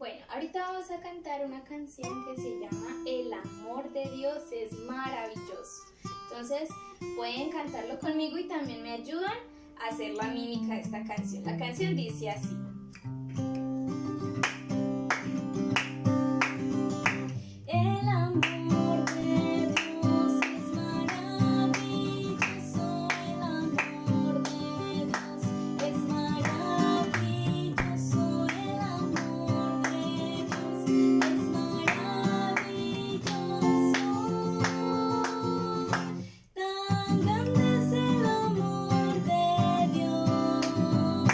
Bueno, ahorita vamos a cantar una canción que se llama El amor de Dios es maravilloso. Entonces pueden cantarlo conmigo y también me ayudan a hacer la mímica de esta canción. La canción dice así. El amor de Dios es maravilloso, el amor de Dios es maravilloso, el amor de Dios es maravilloso. Tan grande es el amor de Dios,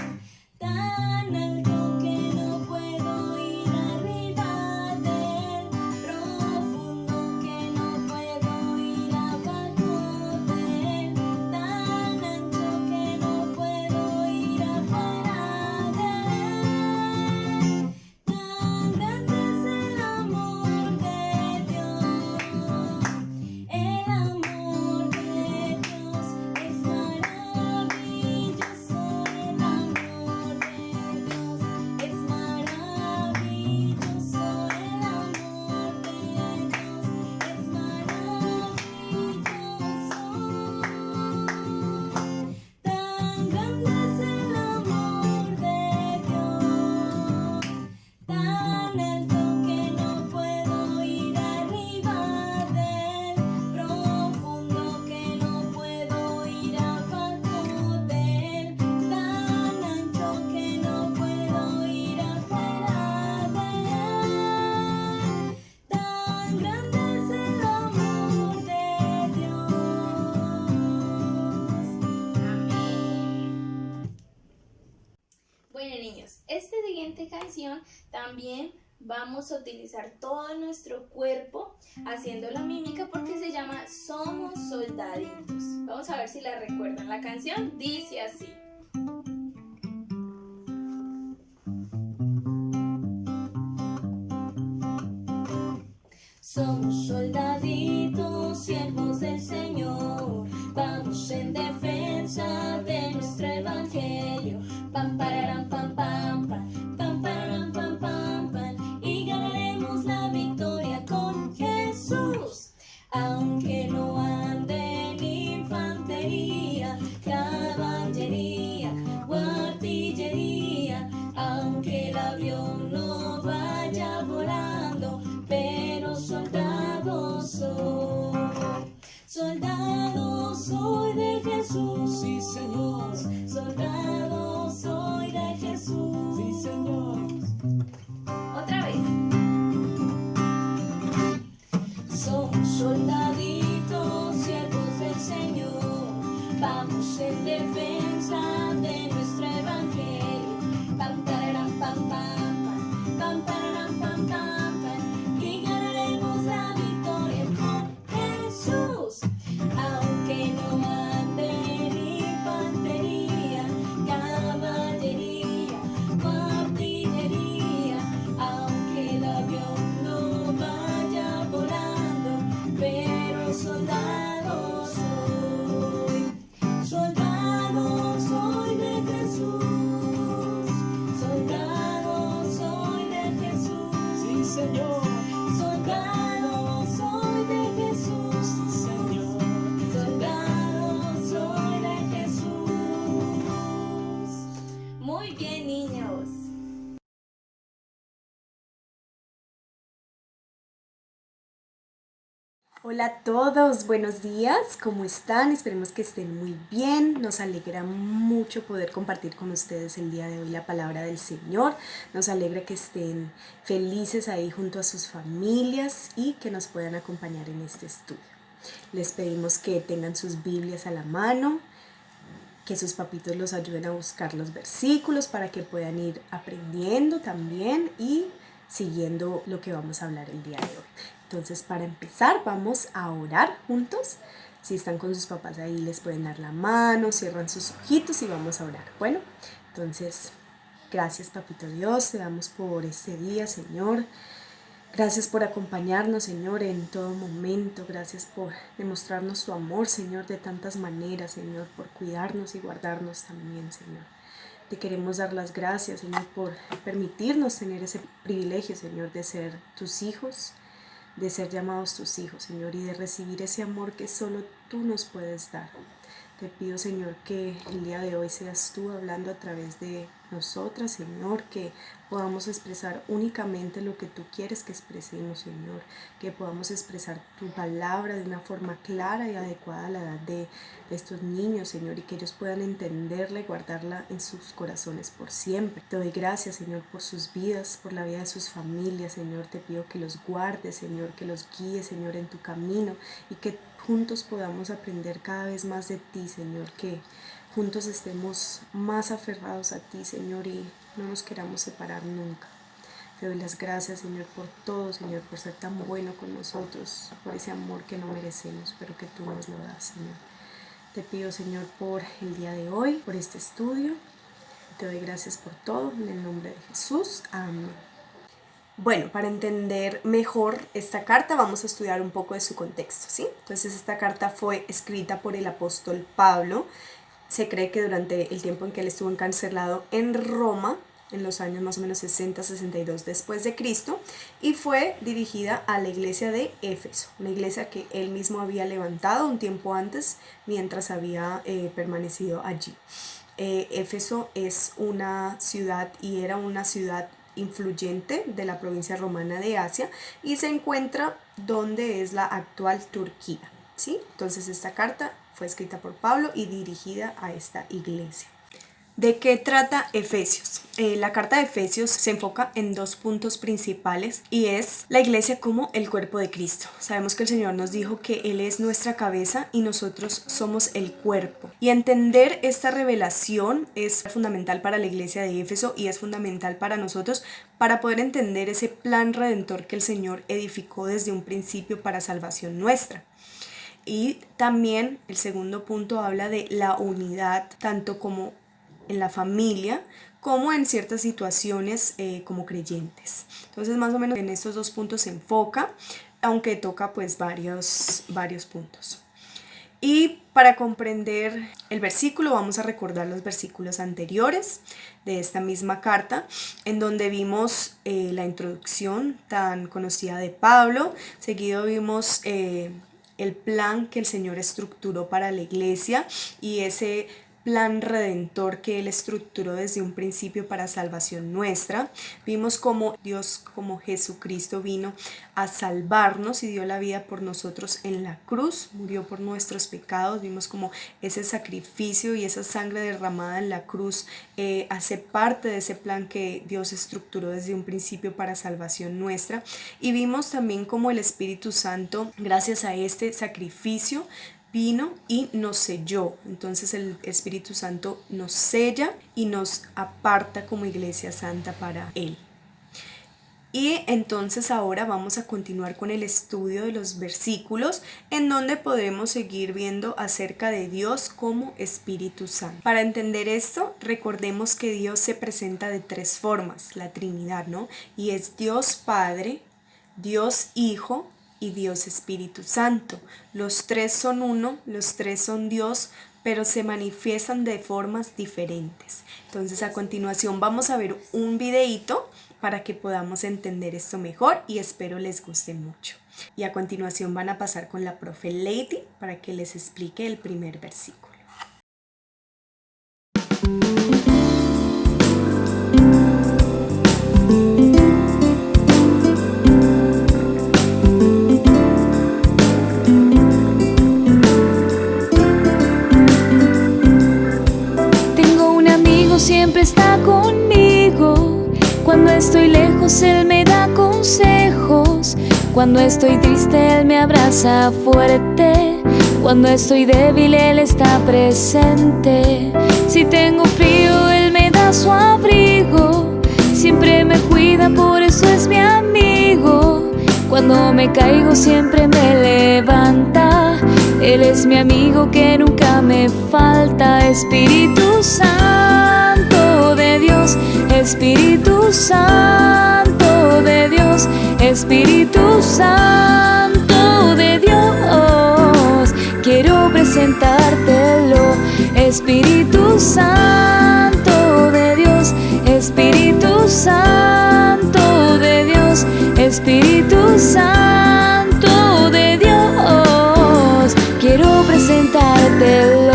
tan alto que no puedo ir arriba de él, profundo que no puedo ir abajo de él, tan ancho que no puedo ir afuera de él. Tan grande es el amor de Dios, el amor de Dios es maravilloso, el amor de Dios es maravilloso, el amor de Dios es maravilloso. Tan grande es el amor de Dios, tan alto que no puedo ir arriba de él, profundo que no puedo ir abajo de él, tan ancho que no puedo ir afuera de él. Tan grande es el amor de Dios. Amén. Bueno, niños, esta siguiente canción también vamos a utilizar todo nuestro cuerpo haciendo la mímica porque se llama Somos Soldaditos. Vamos a ver si la recuerdan. La canción dice así. Somos soldaditos, siervos del Señor, vamos en defensa de nuestro evangelio. Pam, pararam, pam, pam, pam, pam, pararam, pam, pam, pam, y ganaremos la victoria con Jesús. Aunque no ande en infantería, caballería o artillería, aunque el avión no vaya volando, pero soldado soy de Jesús, sí Señor, soldado soy de Jesús, sí Señor. Otra vez. Somos soldaditos, siervos del Señor, vamos en defensa de nuestro evangelio. Pam, pararam, pam, pam, pam, pam, pararam, pam, pam, pam, y ganaremos la victoria con Jesús. Aunque no ande en infantería, caballería o artillería, aunque el avión no vaya volando, pero soldado soy de Jesús, soldado soy de Jesús, sí Señor, soldado soy de Jesús, sí Señor, soldado soy de Jesús. Muy bien, niños. Hola a todos, buenos días, ¿cómo están? Esperemos que estén muy bien. Nos alegra mucho poder compartir con ustedes el día de hoy la palabra del Señor. Nos alegra que estén felices ahí junto a sus familias y que nos puedan acompañar en este estudio. Les pedimos que tengan sus Biblias a la mano, que sus papitos los ayuden a buscar los versículos para que puedan ir aprendiendo también y siguiendo lo que vamos a hablar el día de hoy. Entonces, para empezar, vamos a orar juntos. Si están con sus papás ahí, les pueden dar la mano, cierran sus ojitos y vamos a orar. Bueno, entonces, gracias, Papito Dios, te damos por este día, Señor. Gracias por acompañarnos, Señor, en todo momento. Gracias por demostrarnos tu amor, Señor, de tantas maneras, Señor, por cuidarnos y guardarnos también, Señor. Te queremos dar las gracias, Señor, por permitirnos tener ese privilegio, Señor, de ser tus hijos, de ser llamados tus hijos, Señor, y de recibir ese amor que solo tú nos puedes dar. Te pido, Señor, que el día de hoy seas tú hablando a través de nosotras, Señor, que podamos expresar únicamente lo que tú quieres que expresemos, Señor, que podamos expresar tu palabra de una forma clara y adecuada a la edad de estos niños, Señor, y que ellos puedan entenderla y guardarla en sus corazones por siempre. Te doy gracias, Señor, por sus vidas, por la vida de sus familias, Señor. Te pido que los guardes, Señor, que los guíes, Señor, en tu camino y que juntos podamos aprender cada vez más de ti, Señor, que juntos estemos más aferrados a ti, Señor, y no nos queramos separar nunca. Te doy las gracias, Señor, por todo, Señor, por ser tan bueno con nosotros, por ese amor que no merecemos, pero que tú nos lo das, Señor. Te pido, Señor, por el día de hoy, por este estudio. Te doy gracias por todo, en el nombre de Jesús. Amén. Bueno, para entender mejor esta carta vamos a estudiar un poco de su contexto, ¿sí? Entonces esta carta fue escrita por el apóstol Pablo. Se cree que durante el tiempo en que él estuvo encarcelado en Roma, en los años más o menos 60-62 después de Cristo, y fue dirigida a la iglesia de Éfeso, una iglesia que él mismo había levantado un tiempo antes mientras había permanecido allí. Éfeso es una ciudad y era una ciudad influyente de la provincia romana de Asia y se encuentra donde es la actual Turquía, ¿sí? Entonces esta carta fue escrita por Pablo y dirigida a esta iglesia. ¿De qué trata Efesios? La carta de Efesios se enfoca en dos puntos principales y es la iglesia como el cuerpo de Cristo. Sabemos que el Señor nos dijo que Él es nuestra cabeza y nosotros somos el cuerpo. Y entender esta revelación es fundamental para la iglesia de Éfeso y es fundamental para nosotros para poder entender ese plan redentor que el Señor edificó desde un principio para salvación nuestra. Y también el segundo punto habla de la unidad, tanto como en la familia, como en ciertas situaciones como creyentes. Entonces más o menos en estos dos puntos se enfoca, aunque toca pues varios puntos. Y para comprender el versículo vamos a recordar los versículos anteriores de esta misma carta, en donde vimos la introducción tan conocida de Pablo, seguido vimos el plan que el Señor estructuró para la iglesia y ese plan redentor que Él estructuró desde un principio para salvación nuestra. Vimos cómo Dios, como Jesucristo, vino a salvarnos y dio la vida por nosotros en la cruz, murió por nuestros pecados. Vimos cómo ese sacrificio y esa sangre derramada en la cruz hace parte de ese plan que Dios estructuró desde un principio para salvación nuestra. Y vimos también cómo el Espíritu Santo, gracias a este sacrificio, vino y nos selló. Entonces el Espíritu Santo nos sella y nos aparta como iglesia santa para Él. Y entonces ahora vamos a continuar con el estudio de los versículos en donde podremos seguir viendo acerca de Dios como Espíritu Santo. Para entender esto, recordemos que Dios se presenta de tres formas, la Trinidad, ¿no? Y es Dios Padre, Dios Hijo y Dios Espíritu Santo. Los tres son uno, los tres son Dios, pero se manifiestan de formas diferentes. Entonces a continuación vamos a ver un videíto para que podamos entender esto mejor y espero les guste mucho. Y a continuación van a pasar con la profe Lady para que les explique el primer versículo. Siempre está conmigo. Cuando estoy lejos, Él me da consejos. Cuando estoy triste, Él me abraza fuerte. Cuando estoy débil, Él está presente. Si tengo frío, Él me da su abrigo. Siempre me cuida, por eso es mi amigo. Cuando me caigo, siempre me levanta. Él es mi amigo que nunca me falta. Espíritu Santo de Dios, Espíritu Santo de Dios, Espíritu Santo de Dios. Quiero presentártelo, Espíritu Santo de presentártelo.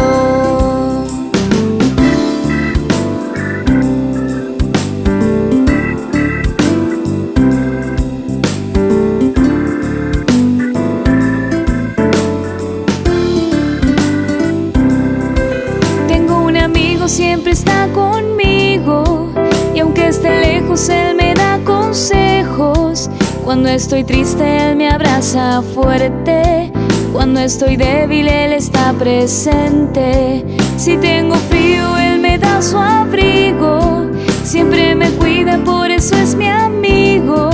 Tengo un amigo, siempre está conmigo, y aunque esté lejos, él me da consejos. Cuando estoy triste, él me abraza fuerte. Cuando estoy débil, él está presente. Si tengo frío, él me da su abrigo. Siempre me cuida, por eso es mi amigo.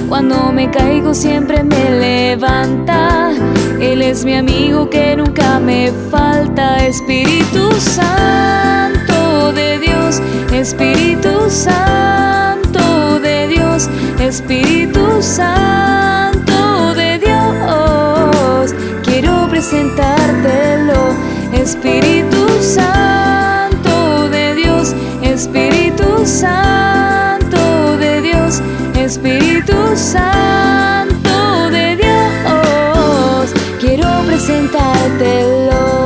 Cuando me caigo, siempre me levanta. Él es mi amigo que nunca me falta. Espíritu Santo de Dios, Espíritu Santo de Dios, Espíritu Santo de Dios, quiero presentártelo. Espíritu Santo de Dios, Espíritu Santo de Dios, Espíritu Santo de Dios, quiero presentártelo.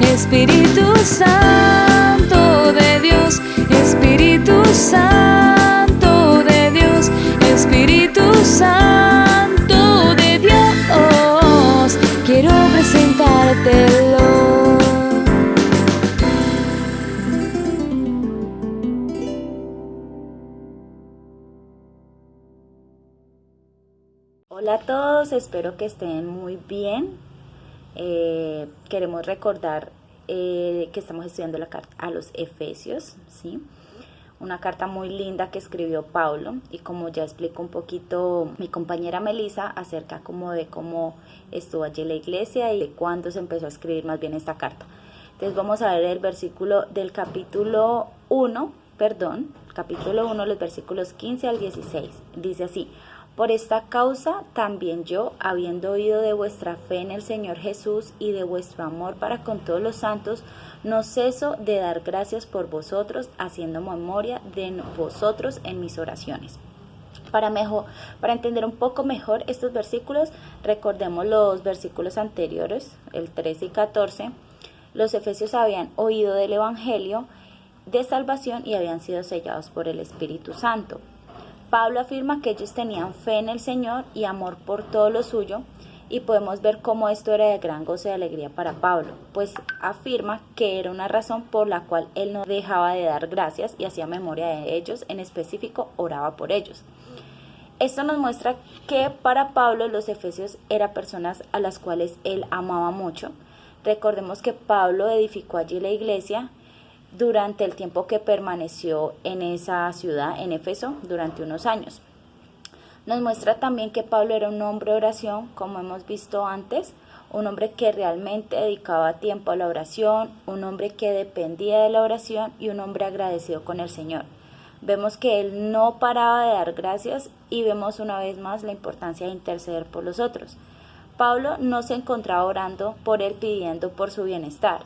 Espíritu Santo de Dios, Espíritu Santo de Dios, Espíritu Santo de Dios, quiero presentártelo. Hola a todos, espero que estén muy bien. Queremos recordar que estamos estudiando la carta a los Efesios, ¿sí? Una carta muy linda que escribió Pablo, y como ya explico un poquito mi compañera Melissa acerca como de cómo estuvo allí la iglesia y de cuándo se empezó a escribir más bien esta carta. Entonces vamos a ver el versículo del capítulo 1, los versículos 15 al 16. Dice así: por esta causa también yo, habiendo oído de vuestra fe en el Señor Jesús y de vuestro amor para con todos los santos, no ceso de dar gracias por vosotros, haciendo memoria de vosotros en mis oraciones. Para entender un poco mejor estos versículos, recordemos los versículos anteriores, el 13 y 14. Los efesios habían oído del Evangelio de salvación y habían sido sellados por el Espíritu Santo. Pablo afirma que ellos tenían fe en el Señor y amor por todo lo suyo, y podemos ver cómo esto era de gran gozo y alegría para Pablo, pues afirma que era una razón por la cual él no dejaba de dar gracias y hacía memoria de ellos, en específico oraba por ellos. Esto nos muestra que para Pablo los efesios eran personas a las cuales él amaba mucho. Recordemos que Pablo edificó allí la iglesia durante el tiempo que permaneció en esa ciudad, en Éfeso, durante unos años. Nos muestra también que Pablo era un hombre de oración, como hemos visto antes, un hombre que realmente dedicaba tiempo a la oración, un hombre que dependía de la oración y un hombre agradecido con el Señor. Vemos que él no paraba de dar gracias y vemos una vez más la importancia de interceder por los otros. Pablo no se encontraba orando por él pidiendo por su bienestar.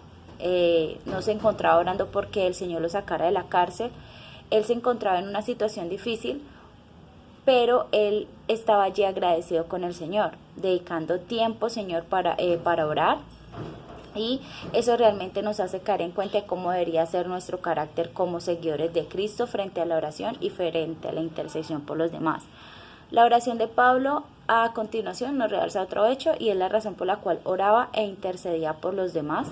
No se encontraba orando porque el Señor lo sacara de la cárcel. Él se encontraba en una situación difícil, pero él estaba allí agradecido con el Señor, dedicando tiempo, Señor, para orar. Y eso realmente nos hace caer en cuenta de cómo debería ser nuestro carácter como seguidores de Cristo frente a la oración y frente a la intercesión por los demás. La oración de Pablo a continuación nos realza otro hecho, y es la razón por la cual oraba e intercedía por los demás.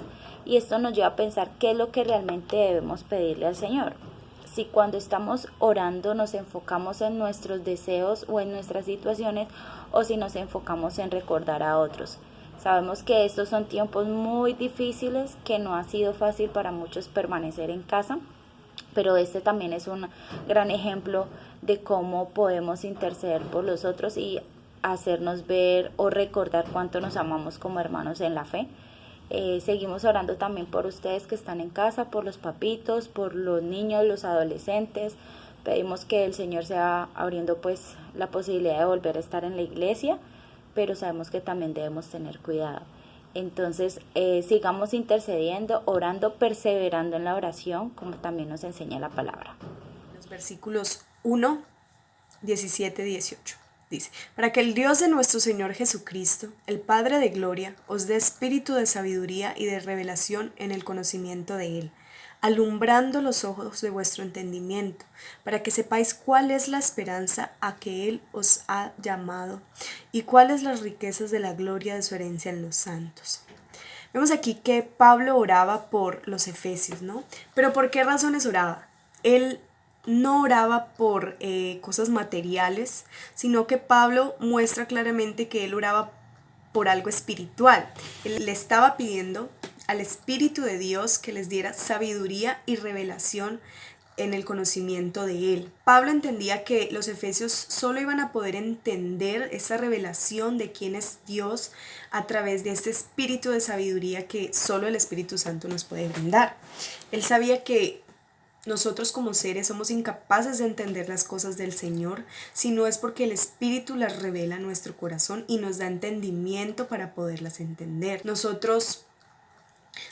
Y esto nos lleva a pensar qué es lo que realmente debemos pedirle al Señor. Si cuando estamos orando nos enfocamos en nuestros deseos o en nuestras situaciones, o si nos enfocamos en recordar a otros. Sabemos que estos son tiempos muy difíciles, que no ha sido fácil para muchos permanecer en casa, pero este también es un gran ejemplo de cómo podemos interceder por los otros y hacernos ver o recordar cuánto nos amamos como hermanos en la fe. Seguimos orando también por ustedes que están en casa, por los papitos, por los niños, los adolescentes. Pedimos que el Señor sea abriendo pues la posibilidad de volver a estar en la iglesia, pero sabemos que también debemos tener cuidado. Entonces sigamos intercediendo, orando, perseverando en la oración, como también nos enseña la palabra. Los versículos 1, 17, 18. Dice, para que el Dios de nuestro Señor Jesucristo, el Padre de gloria, os dé espíritu de sabiduría y de revelación en el conocimiento de Él, alumbrando los ojos de vuestro entendimiento, para que sepáis cuál es la esperanza a que Él os ha llamado y cuáles las riquezas de la gloria de su herencia en los santos. Vemos aquí que Pablo oraba por los efesios, ¿no? Pero ¿por qué razones oraba? Él no oraba por cosas materiales, sino que Pablo muestra claramente que él oraba por algo espiritual. Él le estaba pidiendo al Espíritu de Dios que les diera sabiduría y revelación en el conocimiento de Él. Pablo entendía que los efesios solo iban a poder entender esa revelación de quién es Dios a través de este espíritu de sabiduría que solo el Espíritu Santo nos puede brindar. Él sabía que nosotros como seres somos incapaces de entender las cosas del Señor si no es porque el Espíritu las revela a nuestro corazón y nos da entendimiento para poderlas entender. Nosotros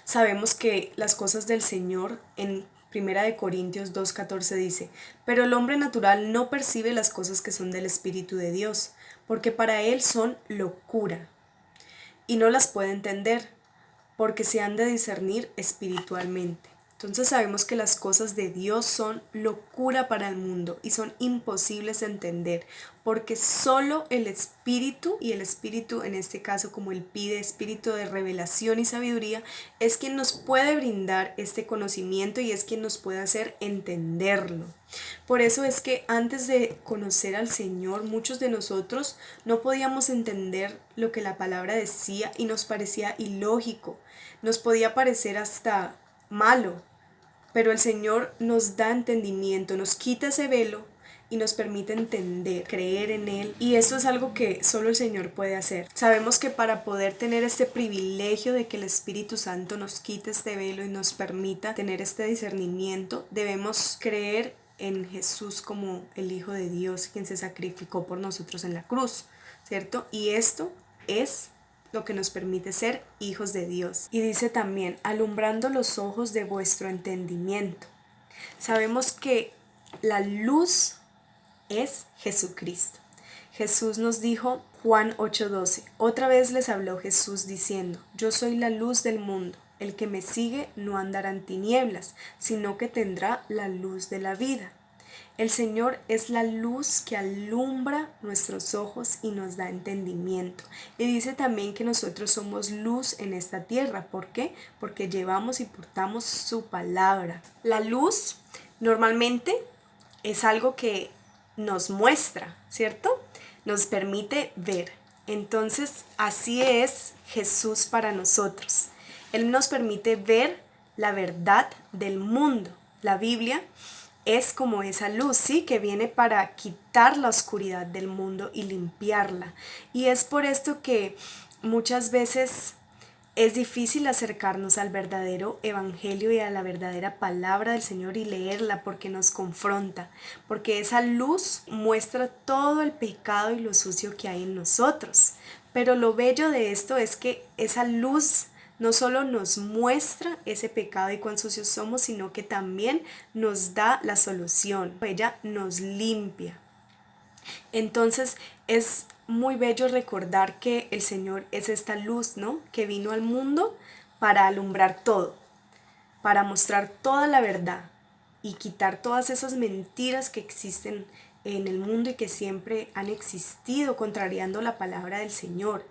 sabemos que las cosas del Señor en 1 Corintios 2:14 dice, pero el hombre natural no percibe las cosas que son del Espíritu de Dios, porque para él son locura, y no las puede entender, porque se han de discernir espiritualmente. Entonces sabemos que las cosas de Dios son locura para el mundo y son imposibles de entender, porque solo el Espíritu, y el Espíritu en este caso como él pide, espíritu de revelación y sabiduría, es quien nos puede brindar este conocimiento y es quien nos puede hacer entenderlo. Por eso es que antes de conocer al Señor, muchos de nosotros no podíamos entender lo que la palabra decía y nos parecía ilógico, nos podía parecer hasta malo. Pero el Señor nos da entendimiento, nos quita ese velo y nos permite entender, creer en Él. Y eso es algo que solo el Señor puede hacer. Sabemos que para poder tener este privilegio de que el Espíritu Santo nos quite este velo y nos permita tener este discernimiento, debemos creer en Jesús como el Hijo de Dios, quien se sacrificó por nosotros en la cruz, ¿cierto? Y esto es lo que nos permite ser hijos de Dios. Y dice también, alumbrando los ojos de vuestro entendimiento. Sabemos que la luz es Jesucristo. Jesús nos dijo, Juan 8:12, otra vez les habló Jesús diciendo, yo soy la luz del mundo, el que me sigue no andará en tinieblas, sino que tendrá la luz de la vida. El Señor es la luz que alumbra nuestros ojos y nos da entendimiento. Y dice también que nosotros somos luz en esta tierra. ¿Por qué? Porque llevamos y portamos su palabra. La luz normalmente es algo que nos muestra, ¿cierto? Nos permite ver. Entonces, así es Jesús para nosotros. Él nos permite ver la verdad del mundo. La Biblia es como esa luz, ¿sí? Que viene para quitar la oscuridad del mundo y limpiarla. Y es por esto que muchas veces es difícil acercarnos al verdadero evangelio y a la verdadera palabra del Señor y leerla porque nos confronta, porque esa luz muestra todo el pecado y lo sucio que hay en nosotros. Pero lo bello de esto es que esa luz no solo nos muestra ese pecado y cuán sucios somos, sino que también nos da la solución. Ella nos limpia. Entonces es muy bello recordar que el Señor es esta luz, ¿no? Que vino al mundo para alumbrar todo, para mostrar toda la verdad y quitar todas esas mentiras que existen en el mundo y que siempre han existido contrariando la palabra del Señor.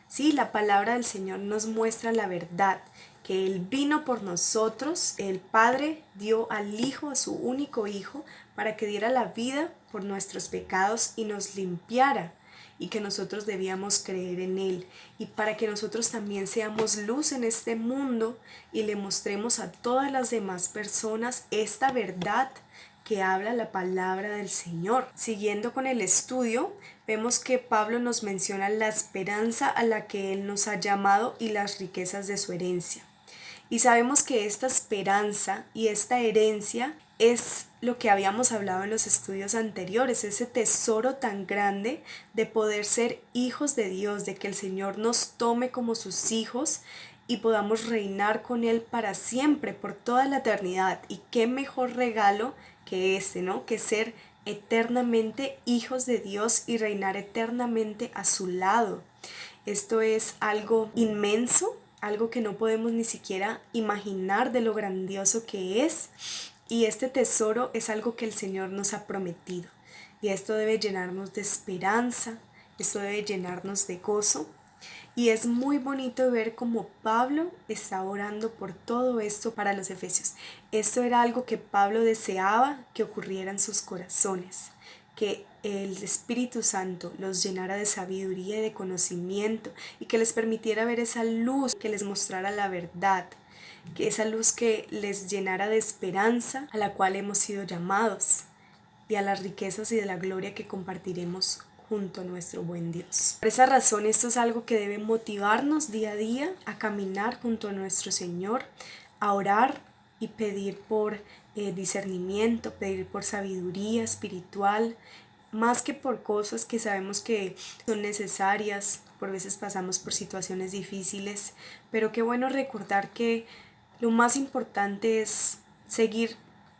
Sí, la palabra del Señor nos muestra la verdad, que Él vino por nosotros, el Padre dio al Hijo, a su único Hijo, para que diera la vida por nuestros pecados y nos limpiara. y que nosotros debíamos creer en Él, y para que nosotros también seamos luz en este mundo y le mostremos a todas las demás personas esta verdad que habla la palabra del Señor. Siguiendo con el estudio, vemos que Pablo nos menciona la esperanza a la que Él nos ha llamado y las riquezas de su herencia. Y sabemos que esta esperanza y esta herencia es lo que habíamos hablado en los estudios anteriores, ese tesoro tan grande de poder ser hijos de Dios, de que el Señor nos tome como sus hijos y podamos reinar con Él para siempre, por toda la eternidad. Y qué mejor regalo que este, ¿no? Que ser eternamente hijos de Dios y reinar eternamente a su lado. Esto es algo inmenso, algo que no podemos ni siquiera imaginar de lo grandioso que es, y este tesoro es algo que el Señor nos ha prometido, y esto debe llenarnos de esperanza, esto debe llenarnos de gozo, y es muy bonito ver cómo Pablo está orando por todo esto para los efesios. Esto era algo que Pablo deseaba que ocurriera en sus corazones, que el Espíritu Santo los llenara de sabiduría y de conocimiento y que les permitiera ver esa luz que les mostrara la verdad, que esa luz que les llenara de esperanza a la cual hemos sido llamados y a las riquezas y de la gloria que compartiremos junto a nuestro buen Dios. Por esa razón, esto es algo que debe motivarnos día a día a caminar junto a nuestro Señor, a orar y pedir por discernimiento, pedir por sabiduría espiritual, más que por cosas que sabemos que son necesarias. Por veces pasamos por situaciones difíciles, pero qué bueno recordar que lo más importante es seguir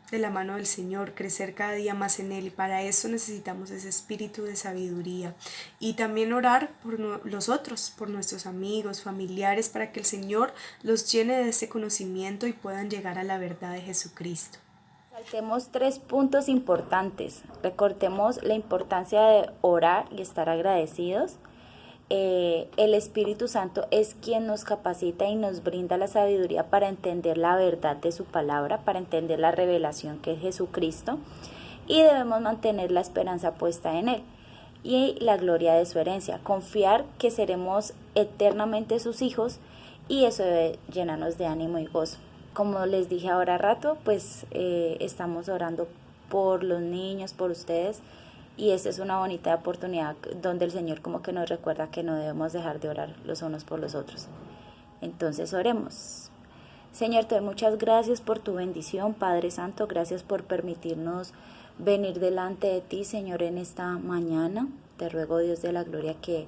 de la mano del Señor, crecer cada día más en Él, y para eso necesitamos ese espíritu de sabiduría, y también orar por los otros, por nuestros amigos, familiares, para que el Señor los llene de ese conocimiento y puedan llegar a la verdad de Jesucristo. Saltemos 3 puntos importantes. Recordemos la importancia de orar y estar agradecidos. El Espíritu Santo es quien nos capacita y nos brinda la sabiduría para entender la verdad de su palabra, para entender la revelación que es Jesucristo, y debemos mantener la esperanza puesta en Él y la gloria de su herencia, confiar que seremos eternamente sus hijos, y eso debe llenarnos de ánimo y gozo. Como les dije ahora rato, pues estamos orando por los niños, por ustedes, y esta es una bonita oportunidad donde el Señor como que nos recuerda que no debemos dejar de orar los unos por los otros. Entonces oremos. Señor, te doy muchas gracias por tu bendición, Padre Santo, gracias por permitirnos venir delante de ti, Señor, en esta mañana. Te ruego, Dios de la gloria, que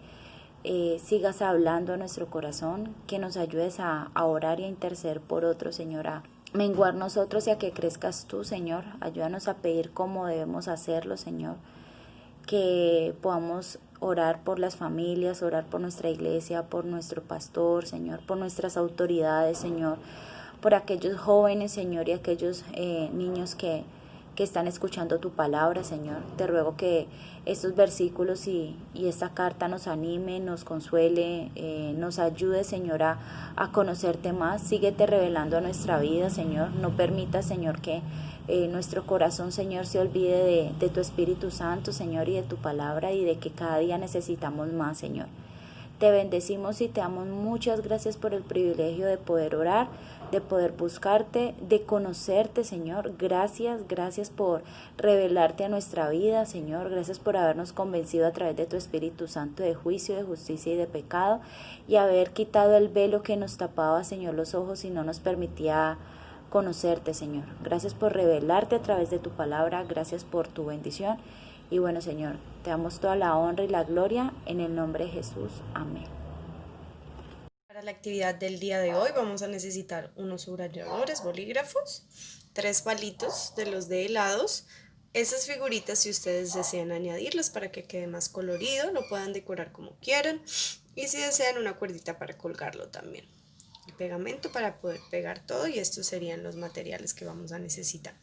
sigas hablando a nuestro corazón, que nos ayudes a orar y a interceder por otros, Señor, a menguar nosotros y a que crezcas tú, Señor. Ayúdanos a pedir cómo debemos hacerlo, Señor, que podamos orar por las familias, orar por nuestra iglesia, por nuestro pastor, Señor, por nuestras autoridades, Señor, por aquellos jóvenes, Señor, y aquellos niños que están escuchando tu palabra, Señor. Te ruego que estos versículos y esta carta nos anime, nos consuele, nos ayude, Señor, a conocerte más. Síguete revelando a nuestra vida, Señor. No permita, Señor, que nuestro corazón, Señor, se olvide de tu Espíritu Santo, Señor, y de tu palabra, y de que cada día necesitamos más, Señor. Te bendecimos y te damos muchas gracias por el privilegio de poder orar, de poder buscarte, de conocerte, Señor. Gracias por revelarte a nuestra vida, Señor. Gracias por habernos convencido a través de tu Espíritu Santo de juicio, de justicia y de pecado, y haber quitado el velo que nos tapaba, Señor, los ojos y no nos permitía conocerte, Señor. Gracias por revelarte a través de tu palabra. Gracias por tu bendición. Y bueno, Señor, te damos toda la honra y la gloria en el nombre de Jesús. Amén. Para la actividad del día de hoy vamos a necesitar unos subrayadores, bolígrafos, 3 palitos de los de helados. Esas figuritas, si ustedes desean añadirlas para que quede más colorido, lo puedan decorar como quieran. Y si desean, una cuerdita para colgarlo también. El pegamento para poder pegar todo, y estos serían los materiales que vamos a necesitar.